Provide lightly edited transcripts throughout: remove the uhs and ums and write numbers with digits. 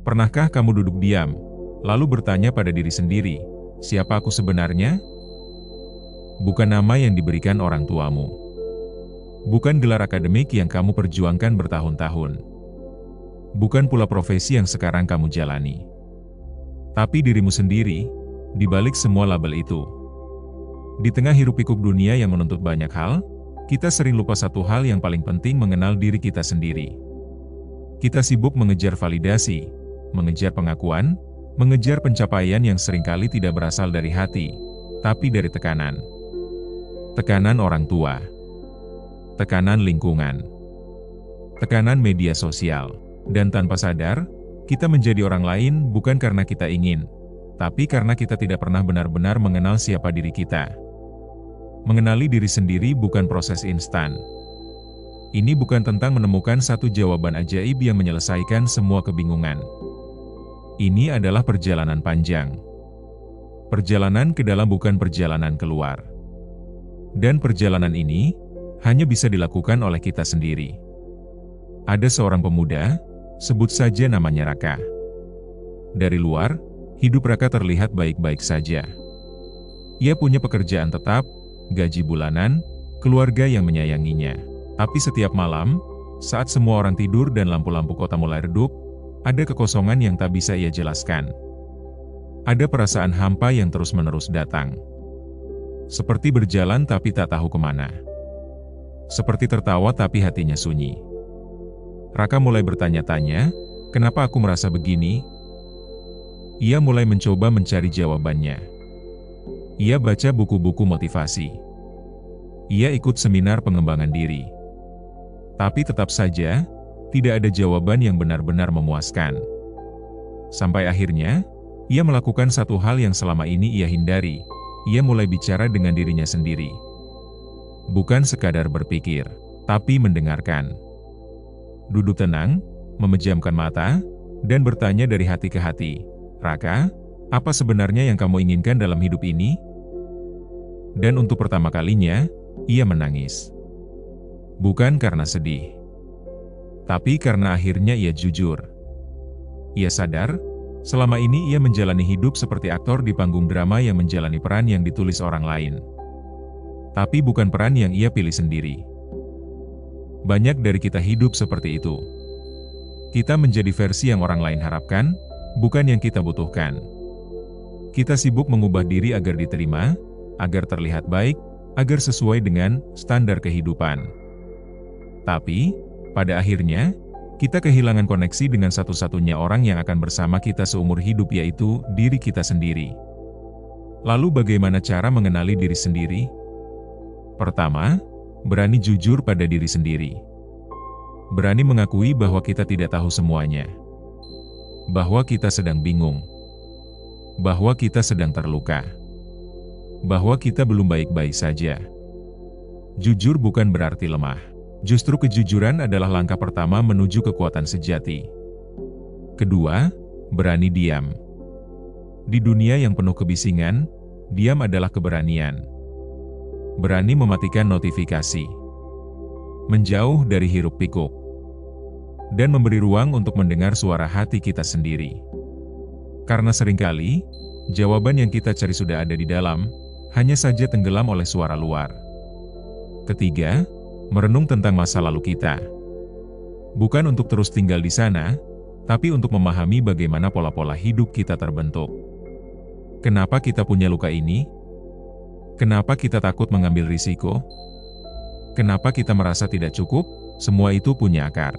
Pernahkah kamu duduk diam, lalu bertanya pada diri sendiri, siapa aku sebenarnya? Bukan nama yang diberikan orang tuamu. Bukan gelar akademik yang kamu perjuangkan bertahun-tahun. Bukan pula profesi yang sekarang kamu jalani. Tapi dirimu sendiri, di balik semua label itu. Di tengah hiruk-pikuk dunia yang menuntut banyak hal, kita sering lupa satu hal yang paling penting: mengenal diri kita sendiri. Kita sibuk mengejar validasi, mengejar pengakuan, mengejar pencapaian yang seringkali tidak berasal dari hati, tapi dari tekanan. Tekanan orang tua, tekanan lingkungan, tekanan media sosial, dan tanpa sadar, kita menjadi orang lain bukan karena kita ingin, tapi karena kita tidak pernah benar-benar mengenal siapa diri kita. Mengenali diri sendiri bukan proses instan. Ini bukan tentang menemukan satu jawaban ajaib yang menyelesaikan semua kebingungan. Ini adalah perjalanan panjang. Perjalanan ke dalam bukan perjalanan keluar. Dan perjalanan ini hanya bisa dilakukan oleh kita sendiri. Ada seorang pemuda, sebut saja namanya Raka. Dari luar, hidup Raka terlihat baik-baik saja. Ia punya pekerjaan tetap, gaji bulanan, keluarga yang menyayanginya. Tapi setiap malam, saat semua orang tidur dan lampu-lampu kota mulai redup, ada kekosongan yang tak bisa ia jelaskan. Ada perasaan hampa yang terus-menerus datang. Seperti berjalan tapi tak tahu kemana. Seperti tertawa tapi hatinya sunyi. Raka mulai bertanya-tanya, kenapa aku merasa begini? Ia mulai mencoba mencari jawabannya. Ia baca buku-buku motivasi. Ia ikut seminar pengembangan diri. Tapi tetap saja, tidak ada jawaban yang benar-benar memuaskan. Sampai akhirnya, ia melakukan satu hal yang selama ini ia hindari. Ia mulai bicara dengan dirinya sendiri. Bukan sekadar berpikir, tapi mendengarkan. Duduk tenang, memejamkan mata, dan bertanya dari hati ke hati, Raka, apa sebenarnya yang kamu inginkan dalam hidup ini? Dan untuk pertama kalinya, ia menangis. Bukan karena sedih, tapi karena akhirnya ia jujur. Ia sadar, selama ini ia menjalani hidup seperti aktor di panggung drama yang menjalani peran yang ditulis orang lain. Tapi bukan peran yang ia pilih sendiri. Banyak dari kita hidup seperti itu. Kita menjadi versi yang orang lain harapkan, bukan yang kita butuhkan. Kita sibuk mengubah diri agar diterima, agar terlihat baik, agar sesuai dengan standar kehidupan. Tapi, pada akhirnya, kita kehilangan koneksi dengan satu-satunya orang yang akan bersama kita seumur hidup, yaitu diri kita sendiri. Lalu bagaimana cara mengenali diri sendiri? Pertama, berani jujur pada diri sendiri. Berani mengakui bahwa kita tidak tahu semuanya. Bahwa kita sedang bingung. Bahwa kita sedang terluka. Bahwa kita belum baik-baik saja. Jujur bukan berarti lemah. Justru kejujuran adalah langkah pertama menuju kekuatan sejati. Kedua, berani diam. Di dunia yang penuh kebisingan, diam adalah keberanian. Berani mematikan notifikasi. Menjauh dari hiruk-pikuk. Dan memberi ruang untuk mendengar suara hati kita sendiri. Karena seringkali, jawaban yang kita cari sudah ada di dalam, hanya saja tenggelam oleh suara luar. Ketiga, merenung tentang masa lalu kita. Bukan untuk terus tinggal di sana, tapi untuk memahami bagaimana pola-pola hidup kita terbentuk. Kenapa kita punya luka ini? Kenapa kita takut mengambil risiko? Kenapa kita merasa tidak cukup? Semua itu punya akar.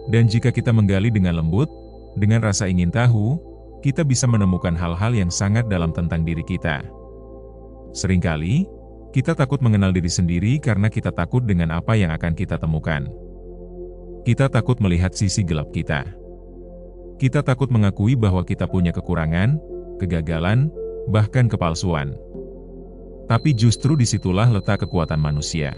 Dan jika kita menggali dengan lembut, dengan rasa ingin tahu, kita bisa menemukan hal-hal yang sangat dalam tentang diri kita. Seringkali, kita takut mengenal diri sendiri karena kita takut dengan apa yang akan kita temukan. Kita takut melihat sisi gelap kita. Kita takut mengakui bahwa kita punya kekurangan, kegagalan, bahkan kepalsuan. Tapi justru disitulah letak kekuatan manusia.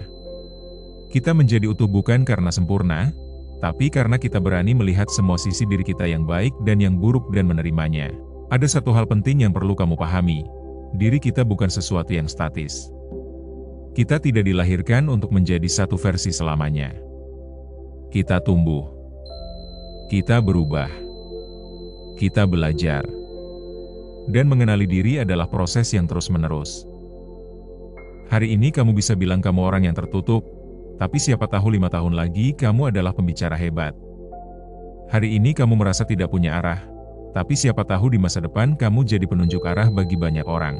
Kita menjadi utuh bukan karena sempurna, tapi karena kita berani melihat semua sisi diri kita yang baik dan yang buruk dan menerimanya. Ada satu hal penting yang perlu kamu pahami. Diri kita bukan sesuatu yang statis. Kita tidak dilahirkan untuk menjadi satu versi selamanya. Kita tumbuh. Kita berubah. kita belajar. Dan mengenali diri adalah proses yang terus-menerus. Hari ini kamu bisa bilang kamu orang yang tertutup, tapi siapa tahu 5 tahun lagi kamu adalah pembicara hebat. Hari ini kamu merasa tidak punya arah, tapi siapa tahu di masa depan kamu jadi penunjuk arah bagi banyak orang.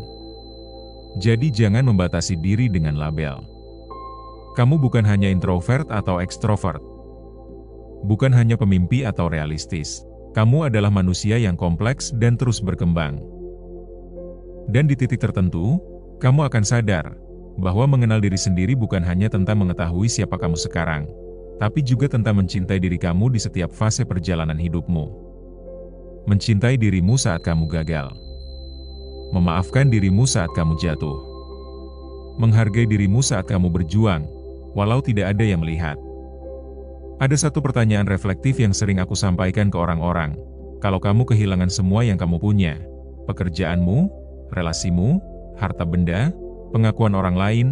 Jadi jangan membatasi diri dengan label. Kamu bukan hanya introvert atau ekstrovert. Bukan hanya pemimpi atau realistis. Kamu adalah manusia yang kompleks dan terus berkembang. Dan di titik tertentu, kamu akan sadar bahwa mengenal diri sendiri bukan hanya tentang mengetahui siapa kamu sekarang, tapi juga tentang mencintai diri kamu di setiap fase perjalanan hidupmu. Mencintai dirimu saat kamu gagal. Memaafkan dirimu saat kamu jatuh. Menghargai dirimu saat kamu berjuang, walau tidak ada yang melihat. Ada satu pertanyaan reflektif yang sering aku sampaikan ke orang-orang. Kalau kamu kehilangan semua yang kamu punya, pekerjaanmu, relasimu, harta benda, pengakuan orang lain,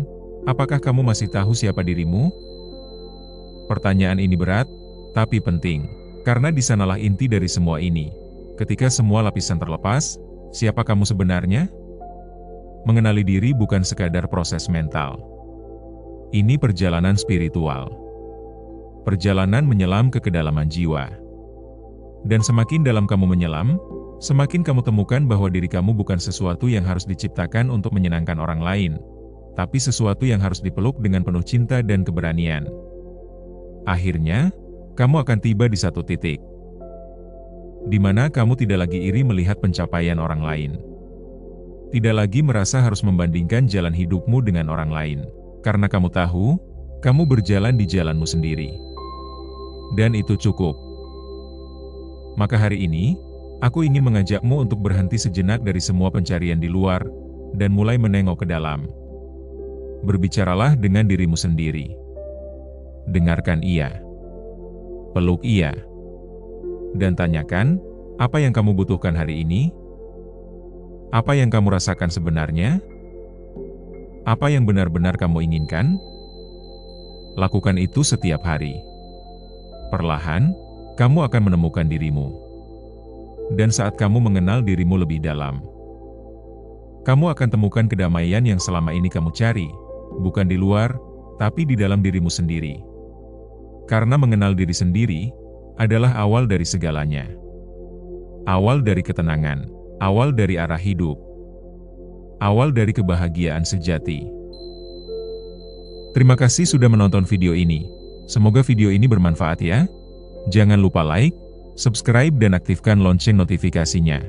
apakah kamu masih tahu siapa dirimu? Pertanyaan ini berat, tapi penting. Karena di sanalah inti dari semua ini. Ketika semua lapisan terlepas, siapa kamu sebenarnya? Mengenali diri bukan sekadar proses mental. Ini perjalanan spiritual. Perjalanan menyelam ke kedalaman jiwa. Dan semakin dalam kamu menyelam, semakin kamu temukan bahwa diri kamu bukan sesuatu yang harus diciptakan untuk menyenangkan orang lain, tapi sesuatu yang harus dipeluk dengan penuh cinta dan keberanian. Akhirnya, kamu akan tiba di satu titik, di mana kamu tidak lagi iri melihat pencapaian orang lain. Tidak lagi merasa harus membandingkan jalan hidupmu dengan orang lain, karena kamu tahu, kamu berjalan di jalanmu sendiri. Dan itu cukup. Maka hari ini, aku ingin mengajakmu untuk berhenti sejenak dari semua pencarian di luar, dan mulai menengok ke dalam. Berbicaralah dengan dirimu sendiri. Dengarkan ia. Peluk ia. Dan tanyakan, apa yang kamu butuhkan hari ini? Apa yang kamu rasakan sebenarnya? Apa yang benar-benar kamu inginkan? Lakukan itu setiap hari. Perlahan, kamu akan menemukan dirimu. Dan saat kamu mengenal dirimu lebih dalam, kamu akan temukan kedamaian yang selama ini kamu cari, bukan di luar, tapi di dalam dirimu sendiri. Karena mengenal diri sendiri adalah awal dari segalanya. Awal dari ketenangan, awal dari arah hidup, awal dari kebahagiaan sejati. Terima kasih sudah menonton video ini. Semoga video ini bermanfaat ya. Jangan lupa like, subscribe dan aktifkan lonceng notifikasinya.